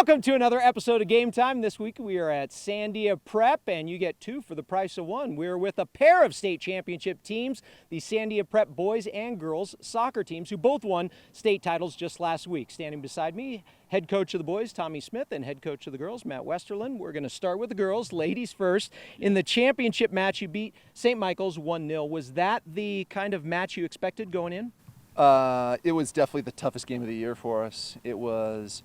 Welcome to another episode of Game Time. This week we are at Sandia Prep, and you get two for the price of one. We're with a pair of state championship teams, the Sandia Prep boys and girls soccer teams, who both won state titles just last week. Standing beside me, head coach of the boys, Tommy Smith, and head coach of the girls, Matt Westerlund. We're going to start with the girls, ladies first. In the championship match, you beat St. Michael's 1-0. Was that the kind of match you expected going in? It was definitely the toughest game of the year for us. It was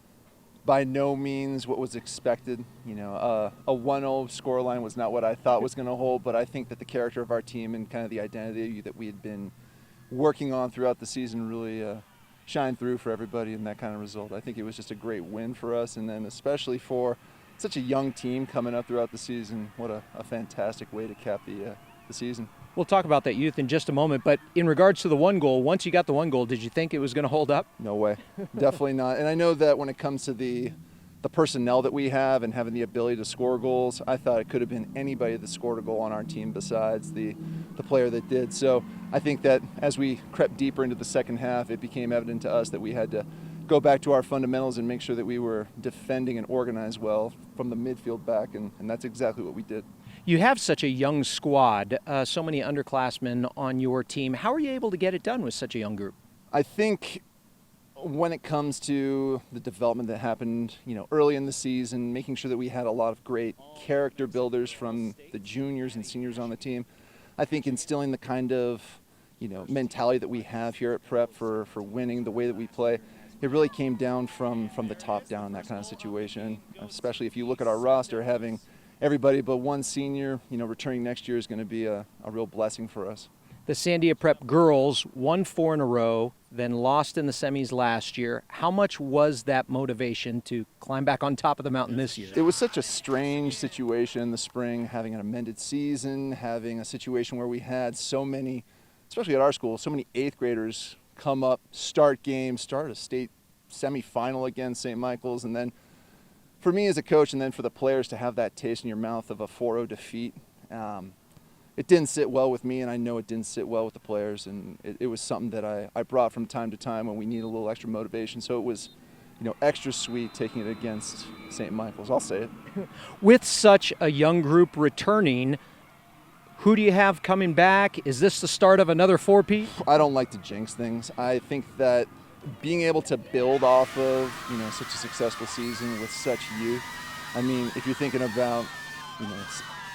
by no means what was expected. You know, a 1-0 scoreline was not what I thought was going to hold, but I think that the character of our team and kind of the identity that we had been working on throughout the season really shined through for everybody in that kind of result. I think it was just a great win for us, and then especially for such a young team coming up throughout the season, what a fantastic way to cap the season. We'll talk about that youth in just a moment, but in regards to the one goal, once you got the one goal, did you think it was going to hold up? No way. Definitely not. And I know that when it comes to the personnel that we have and having the ability to score goals, I thought it could have been anybody that scored a goal on our team besides the player that did. So I think that as we crept deeper into the second half, it became evident to us that we had to go back to our fundamentals and make sure that we were defending and organized well from the midfield back, and that's exactly what we did. You have such a young squad, so many underclassmen on your team. How are you able to get it done with such a young group? I think when it comes to the development that happened, early in the season, making sure that we had a lot of great character builders from the juniors and seniors on the team, I think instilling the kind of, mentality that we have here at Prep for winning, the way that we play, it really came down from the top down in that kind of situation, especially if you look at our roster, having everybody but one senior, returning next year is going to be a real blessing for us. The Sandia Prep girls won 4 in a row, then lost in the semis last year. How much was that motivation to climb back on top of the mountain this year? It was such a strange situation in the spring, having an amended season, having a situation where we had so many, especially at our school, so many 8th graders come up, start games, start a state semifinal against St. Michael's, and then for me as a coach and then for the players to have that taste in your mouth of a 4-0 defeat, it didn't sit well with me, and I know it didn't sit well with the players, and it was something that I brought from time to time when we need a little extra motivation. So it was, extra sweet taking it against St. Michael's, I'll say it. With such a young group returning, who do you have coming back? Is this the start of another 4-peat? I don't like to jinx things. I think that being able to build off of, such a successful season with such youth. I mean, if you're thinking about,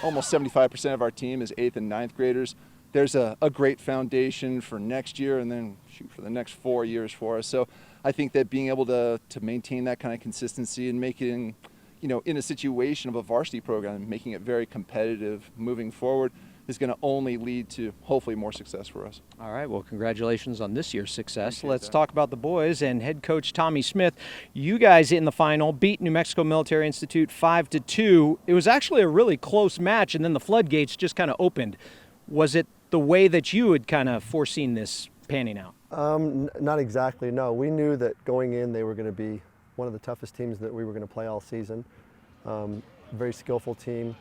almost 75% of our team is 8th and 9th graders. There's a great foundation for next year and then for the next 4 years for us. So I think that being able to maintain that kind of consistency and make it in a situation of a varsity program, making it very competitive moving forward, is going to only lead to hopefully more success for us. All right, well, congratulations on this year's success. Let's talk about the boys and head coach Tommy Smith. You guys in the final beat New Mexico Military Institute 5-2. It was actually a really close match, and then the floodgates just kind of opened. Was it the way that you had kind of foreseen this panning out? Not exactly, no. We knew that going in they were going to be one of the toughest teams that we were going to play all season. Very skillful team.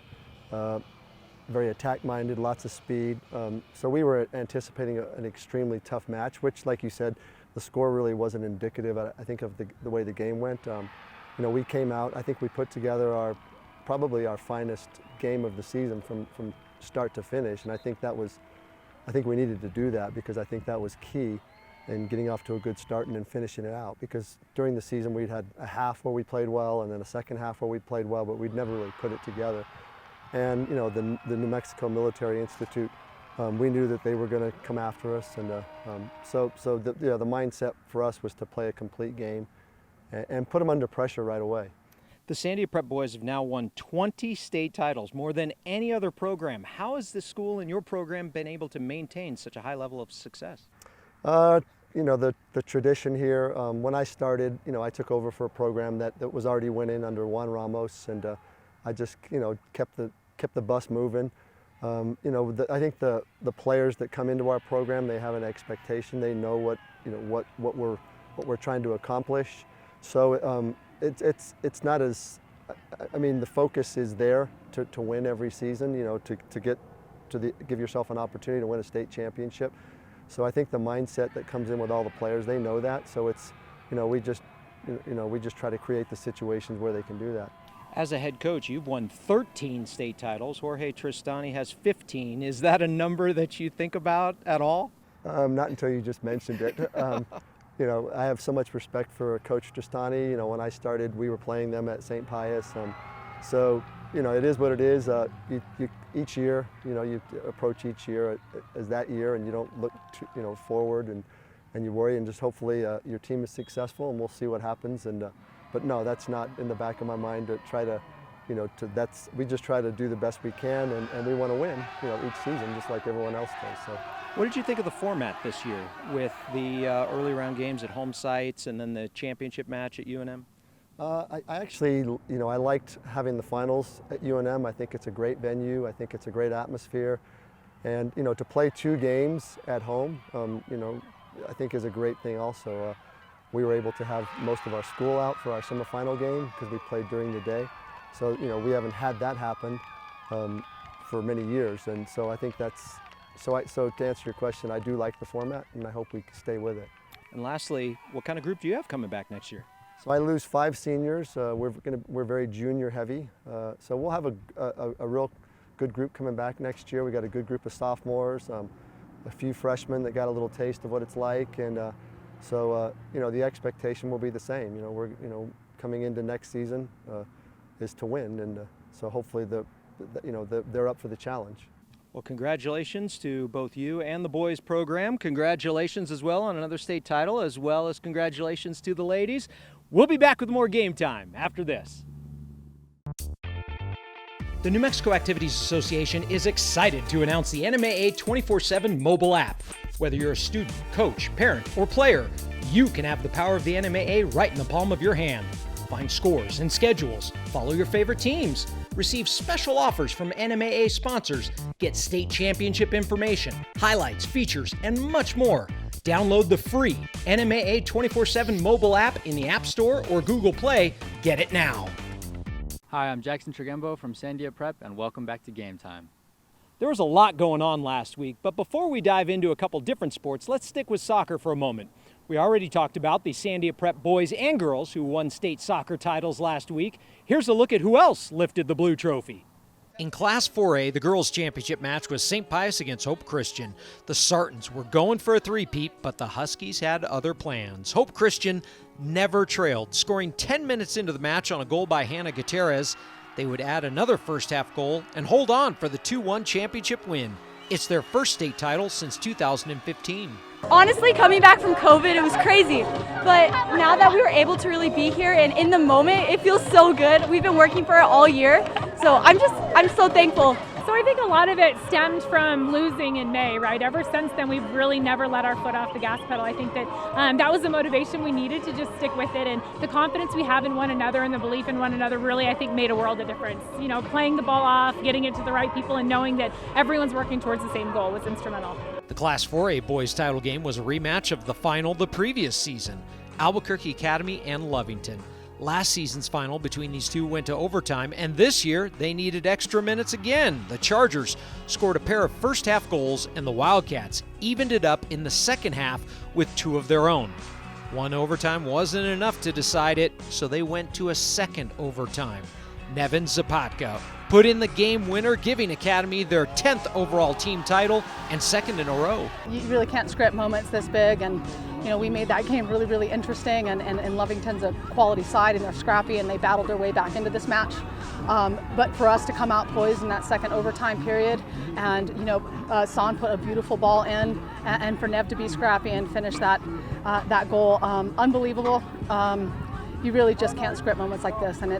Very attack-minded, lots of speed. So we were anticipating an extremely tough match, which, like you said, the score really wasn't indicative, I think, of the way the game went. We came out, I think we put together probably our finest game of the season from start to finish, and I think we needed to do that because I think that was key in getting off to a good start and then finishing it out, because during the season we'd had a half where we played well and then a second half where we played well, but we'd never really put it together. And the New Mexico Military Institute, we knew that they were going to come after us, and so the mindset for us was to play a complete game and put them under pressure right away. The Sandia Prep boys have now won 20 state titles, more than any other program. How has the school and your program been able to maintain such a high level of success? The tradition here. When I started, I took over for a program that was already winning under Juan Ramos, and I just, kept the bus moving. I think the players that come into our program, they have an expectation. They know what we're trying to accomplish. So it's not as, the focus is there to win every season. To give yourself an opportunity to win a state championship. So I think the mindset that comes in with all the players, they know that. So it's, we just we just try to create the situations where they can do that. As a head coach, you've won 13 state titles. Jorge Tristani has 15. Is that a number that you think about at all? Not until you just mentioned it. I have so much respect for Coach Tristani. When I started, we were playing them at St. Pius. So, it is what it is. Each year, you approach each year as that year, and you don't look forward and you worry, and just hopefully your team is successful, and we'll see what happens. But no, that's not in the back of my mind to try to, we just try to do the best we can, and we want to win, each season, just like everyone else does. So. What did you think of the format this year with the early round games at home sites and then the championship match at UNM? I actually, I liked having the finals at UNM. I think it's a great venue. I think it's a great atmosphere. And, to play 2 games at home, I think is a great thing also. We were able to have most of our school out for our semifinal game because we played during the day. So, we haven't had that happen for many years. And so I think that's, so to answer your question, I do like the format, and I hope we stay with it. And lastly, what kind of group do you have coming back next year? So I lose 5 seniors. We're very junior heavy. So we'll have a real good group coming back next year. We got a good group of sophomores, a few freshmen that got a little taste of what it's like, and so the expectation will be the same. We're coming into next season is to win, and so hopefully they're up for the challenge. Well, congratulations to both you and the boys program. Congratulations as well on another state title, as well as congratulations to the ladies. We'll be back with more Game Time after this. The New Mexico Activities Association is excited to announce the NMAA 24/7 mobile app. Whether you're a student, coach, parent, or player, you can have the power of the NMAA right in the palm of your hand. Find scores and schedules, follow your favorite teams, receive special offers from NMAA sponsors, get state championship information, highlights, features, and much more. Download the free NMAA 24/7 mobile app in the App Store or Google Play. Get it now. Hi, I'm Jackson Tregembo from Sandia Prep, and welcome back to Game Time. There was a lot going on last week, but before we dive into a couple different sports, let's stick with soccer for a moment. We already talked about the Sandia Prep boys and girls who won state soccer titles last week. Here's a look at who else lifted the blue trophy. In Class 4A, the girls' championship match was St. Pius against Hope Christian. The Sartans were going for a three-peat, but the Huskies had other plans. Hope Christian never trailed, scoring 10 minutes into the match on a goal by Hannah Gutierrez. They would add another first-half goal and hold on for the 2-1 championship win. It's their first state title since 2015. Honestly, coming back from COVID, it was crazy. But now that we were able to really be here and in the moment, it feels so good. We've been working for it all year. So I'm so thankful. So I think a lot of it stemmed from losing in May, right? Ever since then, we've really never let our foot off the gas pedal. I think that that was the motivation we needed to just stick with it, and the confidence we have in one another and the belief in one another really, I think, made a world of difference. Playing the ball off, getting it to the right people, and knowing that everyone's working towards the same goal was instrumental. The Class 4A boys title game was a rematch of the final the previous season, Albuquerque Academy and Lovington. Last season's final between these two went to overtime, and this year they needed extra minutes again. The Chargers scored a pair of first-half goals, and the Wildcats evened it up in the second half with 2 of their own. One overtime wasn't enough to decide it, so they went to a second overtime. Nevin Zapatka put in the game winner, giving Academy their 10th overall team title and second in a row. You really can't script moments this big, and we made that game really, really interesting, and Lovington's a quality side, and they're scrappy, and they battled their way back into this match. But for us to come out poised in that second overtime period, and San put a beautiful ball in, and for Nev to be scrappy and finish that goal, unbelievable. You really just can't script moments like this, and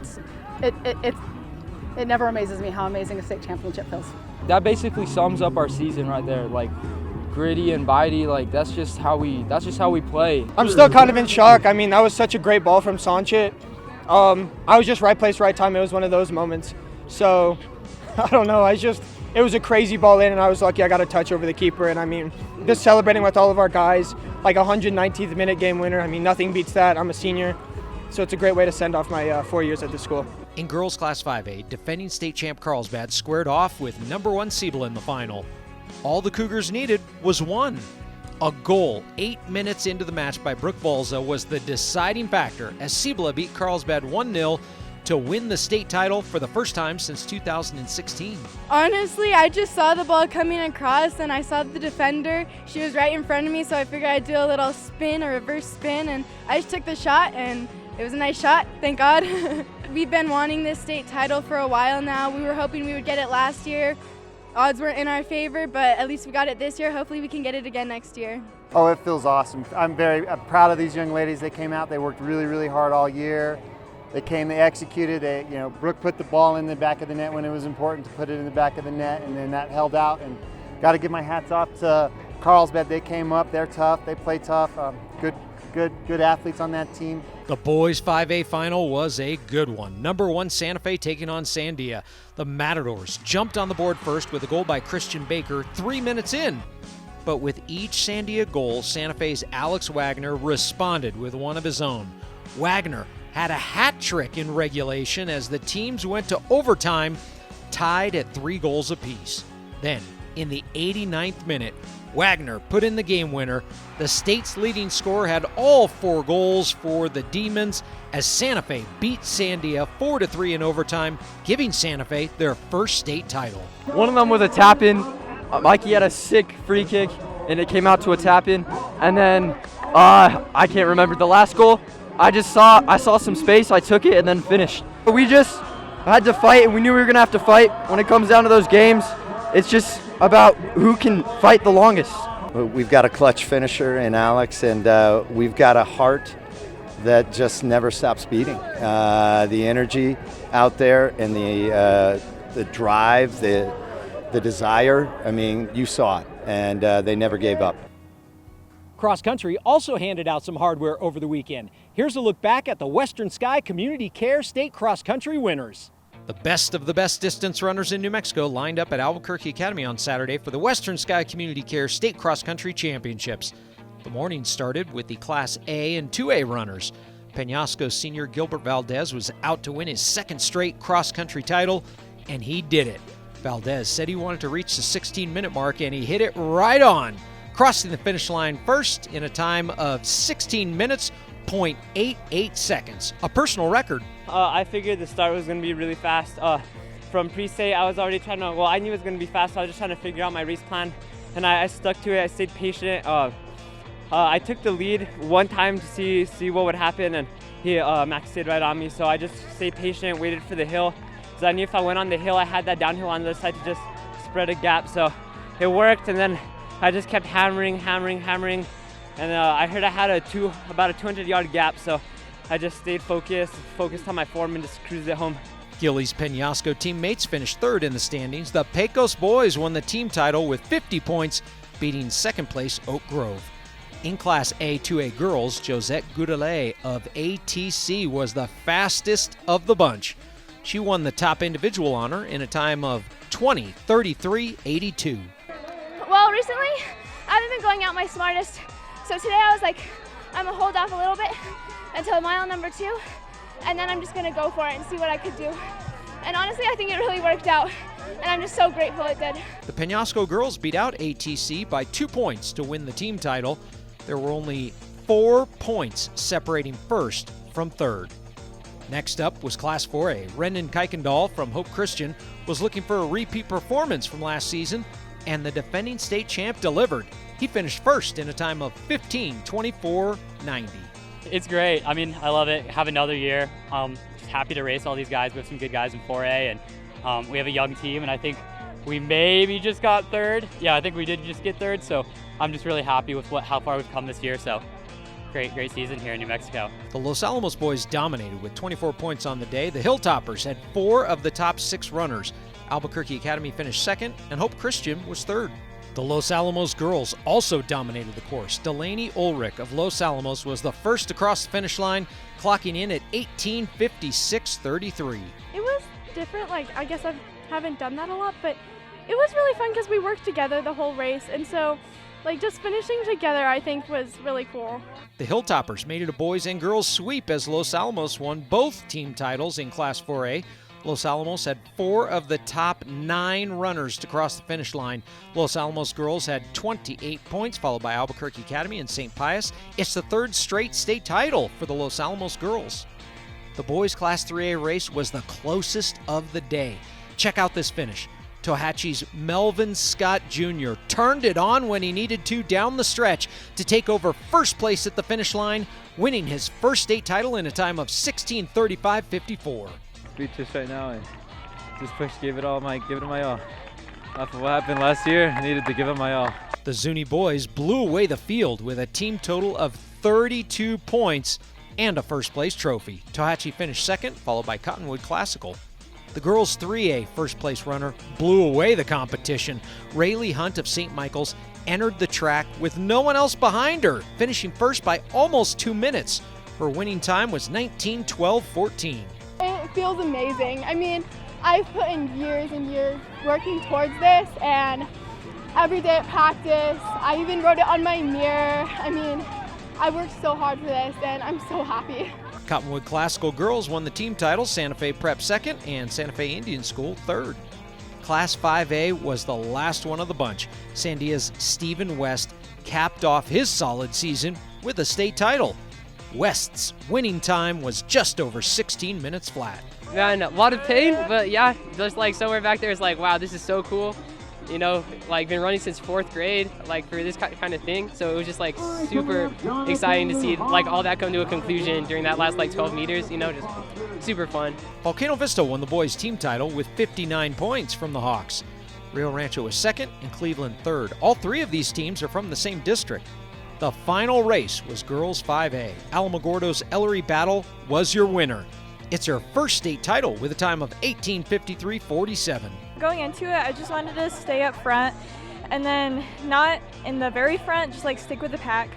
it never amazes me how amazing a state championship feels. That basically sums up our season right there. Like, gritty and bitey, that's just how we play. I'm still kind of in shock. I mean, that was such a great ball from Sanchit. I was just right place, right time. It was one of those moments. So, I don't know. It was a crazy ball in, and I was lucky I got a touch over the keeper. And I mean, just celebrating with all of our guys, like 119th minute game winner. I mean, nothing beats that. I'm a senior, so it's a great way to send off my 4 years at the school. In girls Class 5A, defending state champ Carlsbad squared off with number 1 Siebel in the final. All the Cougars needed was one. A goal 8 minutes into the match by Brooke Volza was the deciding factor as Cibola beat Carlsbad 1-0 to win the state title for the first time since 2016. Honestly, I just saw the ball coming across and I saw the defender. She was right in front of me, so I figured I'd do a little spin, a reverse spin, and I just took the shot and it was a nice shot, thank God. We've been wanting this state title for a while now. We were hoping we would get it last year. Odds weren't in our favor, but at least we got it this year. Hopefully we can get it again next year. Oh, it feels awesome. I'm proud of these young ladies. They came out, they worked really, really hard all year. They came, they executed. Brooke put the ball in the back of the net when it was important to put it in the back of the net, and then that held out. And got to give my hats off to Carlsbad. They came up, they're tough, they play tough. Good athletes on that team. The boys 5A final was a good one. Number 1 Santa Fe taking on Sandia. The Matadors jumped on the board first with a goal by Christian Baker 3 minutes in. But with each Sandia goal, Santa Fe's Alex Wagner responded with one of his own. Wagner had a hat trick in regulation as the teams went to overtime, tied at 3 goals apiece. Then, in the 89th minute, Wagner put in the game winner. The state's leading scorer had all 4 goals for the Demons as Santa Fe beat Sandia 4-3 in overtime, giving Santa Fe their first state title. One of them was a tap-in. Mikey had a sick free kick, and it came out to a tap-in. And then, I can't remember the last goal. I saw some space, I took it, and then finished. We just had to fight, and we knew we were going to have to fight. When it comes down to those games, it's just about who can fight the longest. We've got a clutch finisher in Alex, and we've got a heart that just never stops beating. The energy out there and the drive, the desire, I mean, you saw it, and they never gave up. Cross Country also handed out some hardware over the weekend. Here's a look back at the Western Sky Community Care State Cross Country winners. The best of the best distance runners in New Mexico lined up at Albuquerque Academy on Saturday for the Western Sky Community Care State Cross Country Championships. The morning started with the Class A and 2A runners. Peñasco senior Gilbert Valdez was out to win his 2nd straight cross country title, and he did it. Valdez said he wanted to reach the 16-minute mark, and he hit it right on, crossing the finish line first in a time of 16 minutes, 0.88 seconds, a personal record. I figured the start was going to be really fast. From pre-state, I was already trying to, I knew it was going to be fast, so I was just trying to figure out my race plan, and I stuck to it. I stayed patient. I took the lead one time to see what would happen, and Max stayed right on me, so I just stayed patient, waited for the hill, because I knew if I went on the hill, I had that downhill on the other side to just spread a gap, so it worked, and then I just kept hammering, and I heard I had about a 200-yard gap, so I just stayed focused on my form and just cruised it home. Gilly's Peñasco teammates finished 3rd in the standings. The Pecos boys won the team title with 50 points, beating 2nd place Oak Grove. In Class A 2A girls, Josette Goudelet of ATC was the fastest of the bunch. She won the top individual honor in a time of 20:33.82. Well, recently I haven't been going out my smartest, so today I was like, I'm gonna hold off a little bit until mile number 2, and then I'm just gonna go for it and see what I could do. And honestly, I think it really worked out, and I'm just so grateful it did. The Peñasco girls beat out ATC by 2 points to win the team title. There were only 4 points separating 1st from 3rd. Next up was Class 4A. Brendan Kuykendall from Hope Christian was looking for a repeat performance from last season, and the defending state champ delivered. He finished 1st in a time of 15:24.90. It's great. I mean, I love it. Have another year. Just happy to race all these guys. We have some good guys in 4A, and we have a young team, and I think we maybe just got 3rd. Yeah, I think we did just get 3rd, so I'm just really happy with how far we've come this year. So great season here in New Mexico. The Los Alamos boys dominated with 24 points on the day. The Hilltoppers had 4 of the top 6 runners. Albuquerque Academy finished 2nd, and Hope Christian was 3rd. The Los Alamos girls also dominated the course. Delaney Ulrich of Los Alamos was the first to cross the finish line, clocking in at 18:56.33. It was different, I guess I haven't done that a lot, but it was really fun because we worked together the whole race, and so just finishing together I think was really cool. The Hilltoppers made it a boys and girls sweep as Los Alamos won both team titles in Class 4A. Los Alamos had 4 of the top 9 runners to cross the finish line. Los Alamos girls had 28 points, followed by Albuquerque Academy and St. Pius. It's the 3rd straight state title for the Los Alamos girls. The boys' Class 3A race was the closest of the day. Check out this finish. Tohatchee's Melvin Scott Jr. turned it on when he needed to down the stretch to take over first place at the finish line, winning his first state title in a time of 16:35.54. Speechless right now. I just give it my all. After what happened last year, I needed to give it my all. The Zuni boys blew away the field with a team total of 32 points and a first place trophy. Tohatchee finished second, followed by Cottonwood Classical. The girls' 3A first place runner blew away the competition. Rayleigh Hunt of St. Michael's entered the track with no one else behind her, finishing first by almost 2 minutes. Her winning time was 19:12.14. It feels amazing. I mean, I've put in years and years working towards this, and every day at practice, I even wrote it on my mirror. I mean, I worked so hard for this, and I'm so happy. Cottonwood Classical girls won the team title, Santa Fe Prep second, and Santa Fe Indian School third. Class 5A was the last one of the bunch. Sandia's Stephen West capped off his solid season with a state title. West's winning time was just over 16 minutes flat. Man, a lot of pain, but yeah, just like somewhere back there is like, wow, this is so cool. You know, like been running since 4th grade, like for this kind of thing. So it was just like super exciting to see like all that come to a conclusion during that last like 12 meters, you know, just super fun. Volcano Vista won the boys' team title with 59 points from the Hawks. Rio Rancho was second and Cleveland third. All 3 of these teams are from the same district. The final race was girls 5A. Alamogordo's Ellery Battle was your winner. It's her first state title with a time of 18:53.47. Going into it, I just wanted to stay up front and then not in the very front, just like stick with the pack.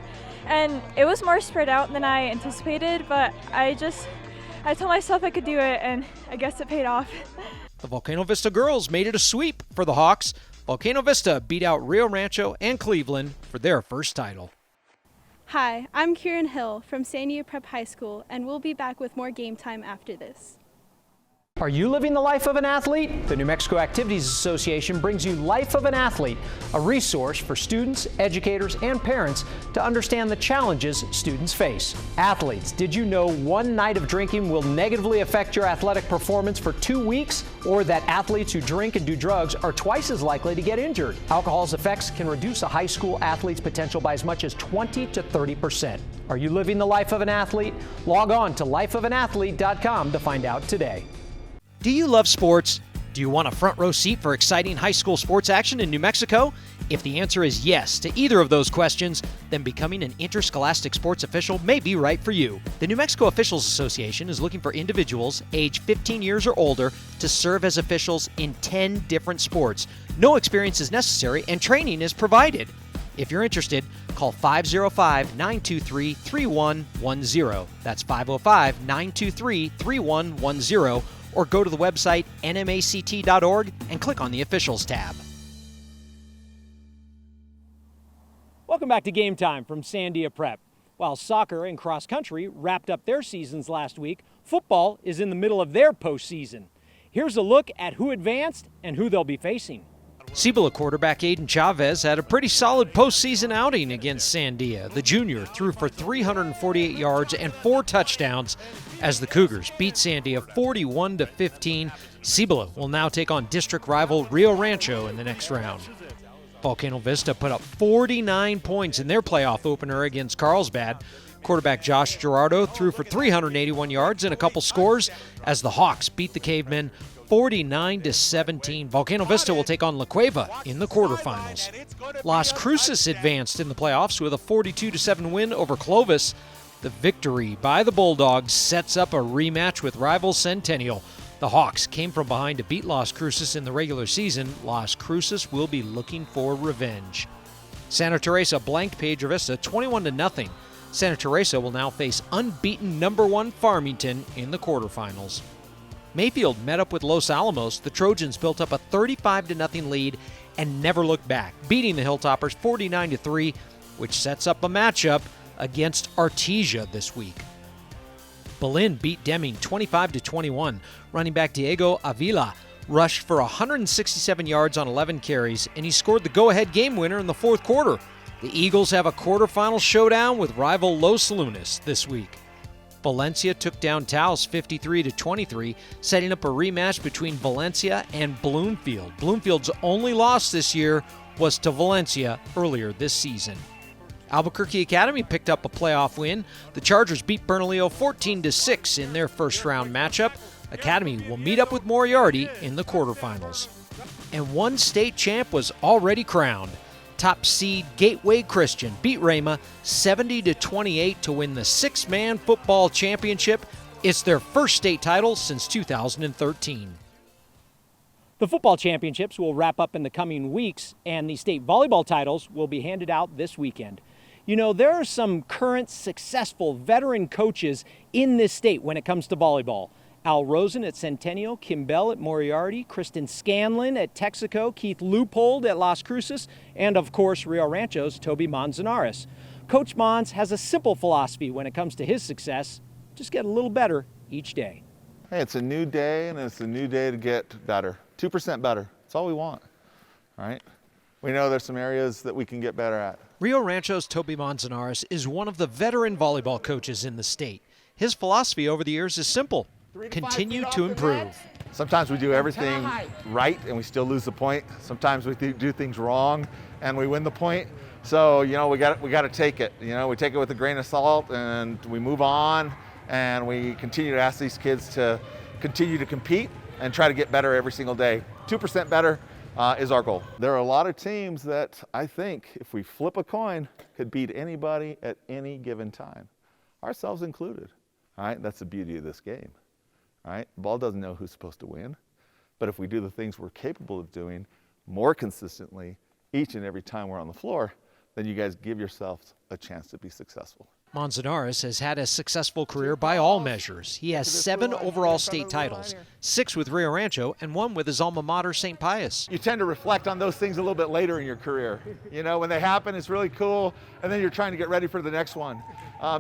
And it was more spread out than I anticipated, but I told myself I could do it, and I guess it paid off. The Volcano Vista girls made it a sweep for the Hawks. Volcano Vista beat out Rio Rancho and Cleveland for their first title. Hi, I'm Kieran Hill from Sandia Prep High School, and we'll be back with more game time after this. Are you living the life of an athlete? The New Mexico Activities Association brings you Life of an Athlete, a resource for students, educators, and parents to understand the challenges students face. Athletes, did you know one night of drinking will negatively affect your athletic performance for 2 weeks? Or that athletes who drink and do drugs are twice as likely to get injured? Alcohol's effects can reduce a high school athlete's potential by as much as 20 to 30%. Are you living the life of an athlete? Log on to lifeofanathlete.com to find out today. Do you love sports? Do you want a front row seat for exciting high school sports action in New Mexico? If the answer is yes to either of those questions, then becoming an interscholastic sports official may be right for you. The New Mexico Officials Association is looking for individuals age 15 years or older to serve as officials in 10 different sports. No experience is necessary and training is provided. If you're interested, call 505-923-3110. That's 505-923-3110. Or go to the website nmact.org and click on the Officials tab. Welcome back to Game Time from Sandia Prep. While soccer and cross country wrapped up their seasons last week, football is in the middle of their postseason. Here's a look at who advanced and who they'll be facing. Cibola quarterback Aiden Chavez had a pretty solid postseason outing against Sandia. The junior threw for 348 yards and 4 touchdowns as the Cougars beat Sandia 41-15. Cibola will now take on district rival Rio Rancho in the next round. Volcano Vista put up 49 points in their playoff opener against Carlsbad. Quarterback Josh Gerardo threw for 381 yards and a couple scores as the Hawks beat the Cavemen 49-17. Volcano Vista will take on La Cueva in the quarterfinals. Las Cruces advanced in the playoffs with a 42-7 win over Clovis. The victory by the Bulldogs sets up a rematch with rival Centennial. The Hawks came from behind to beat Las Cruces in the regular season. Las Cruces will be looking for revenge. Santa Teresa blanked Pedro Vista 21-0. Santa Teresa will now face unbeaten number 1 Farmington in the quarterfinals. Mayfield met up with Los Alamos. The Trojans built up a 35-0 lead and never looked back, beating the Hilltoppers 49-3, which sets up a matchup against Artesia this week. Berlin beat Deming 25-21. Running back Diego Avila rushed for 167 yards on 11 carries, and he scored the go-ahead game winner in the fourth quarter. The Eagles have a quarterfinal showdown with rival Los Lunas this week. Valencia took down Taos 53-23, setting up a rematch between Valencia and Bloomfield. Bloomfield's only loss this year was to Valencia earlier this season. Albuquerque Academy picked up a playoff win. The Chargers beat Bernalillo 14-6 in their first-round matchup. Academy will meet up with Moriarty in the quarterfinals. And one state champ was already crowned. Top seed Gateway Christian beat Rama 70-28 to win the six-man football championship. It's their first state title since 2013. The football championships will wrap up in the coming weeks, and the state volleyball titles will be handed out this weekend. You know, there are some current successful veteran coaches in this state when it comes to volleyball. Al Rosen at Centennial, Kim Bell at Moriarty, Kristen Scanlon at Texaco, Keith Leupold at Las Cruces, and of course Rio Rancho's Toby Manzanares. Coach Mons has a simple philosophy when it comes to his success: just get a little better each day. Hey, it's a new day, and it's a new day to get better. 2% better. That's all we want, all right? We know there's some areas that we can get better at. Rio Rancho's Toby Manzanares is one of the veteran volleyball coaches in the state. His philosophy over the years is simple: continue to improve. Sometimes we do everything right and we still lose the point. Sometimes we do things wrong and we win the point. So, you know, we got to take it. You know, we take it with a grain of salt and we move on, and we continue to ask these kids to continue to compete and try to get better every single day. 2% better is our goal. There are a lot of teams that I think, if we flip a coin, could beat anybody at any given time, ourselves included. All right, that's the beauty of this game. All right, the ball doesn't know who's supposed to win, but if we do the things we're capable of doing more consistently each and every time we're on the floor, then you guys give yourselves a chance to be successful. Manzanares has had a successful career by all measures. He has 7 overall state titles, 6 with Rio Rancho and 1 with his alma mater, St. Pius. You tend to reflect on those things a little bit later in your career. You know, when they happen, it's really cool, and then you're trying to get ready for the next one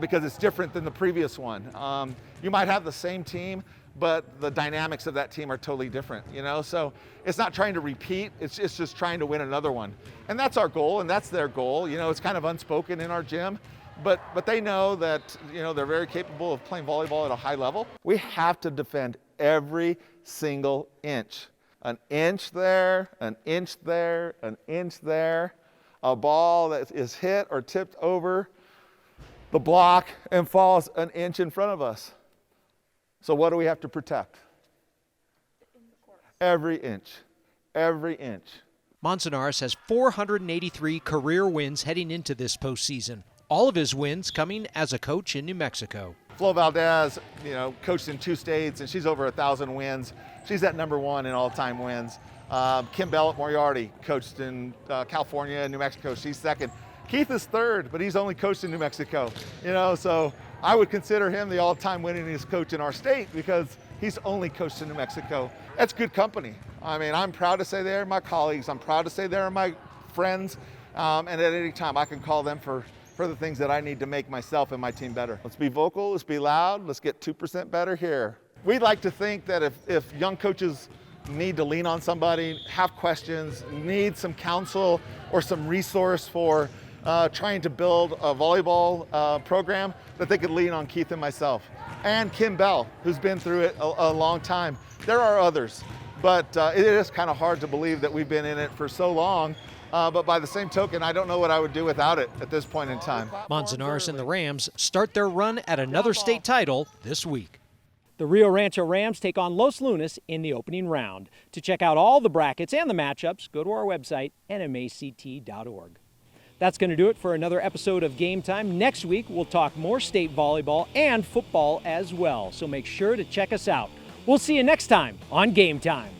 because it's different than the previous one. You might have the same team, but the dynamics of that team are totally different, you know? So it's not trying to repeat, it's just trying to win another one. And that's our goal, and that's their goal. You know, it's kind of unspoken in our gym, but they know that, you know, they're very capable of playing volleyball at a high level. We have to defend every single inch. An inch there, an inch there, an inch there. A ball that is hit or tipped over the block and falls an inch in front of us. So what do we have to protect? Every inch, every inch. Manzanares has 483 career wins heading into this postseason. All of his wins coming as a coach in New Mexico. Flo Valdez, you know, coached in 2 states, and she's over 1,000 wins. She's at #1 in all-time wins. Kim Bell at Moriarty, coached in California and New Mexico. She's 2nd. Keith is 3rd, but he's only coached in New Mexico. You know, so I would consider him the all-time winningest coach in our state because he's only coached in New Mexico. That's good company. I mean, I'm proud to say they're my colleagues. I'm proud to say they're my friends. And at any time, I can call them for the things that I need to make myself and my team better. Let's be vocal, let's be loud, let's get 2% better here. We'd like to think that if young coaches need to lean on somebody, have questions, need some counsel or some resource for trying to build a volleyball program, that they could lean on Keith and myself. And Kim Bell, who's been through it a long time. There are others, but it is kind of hard to believe that we've been in it for so long. But by the same token, I don't know what I would do without it at this point in time. Manzanares and the Rams start their run at another state title this week. The Rio Rancho Rams take on Los Lunas in the opening round. To check out all the brackets and the matchups, go to our website, nmact.org. That's going to do it for another episode of Game Time. Next week, we'll talk more state volleyball and football as well, so make sure to check us out. We'll see you next time on Game Time.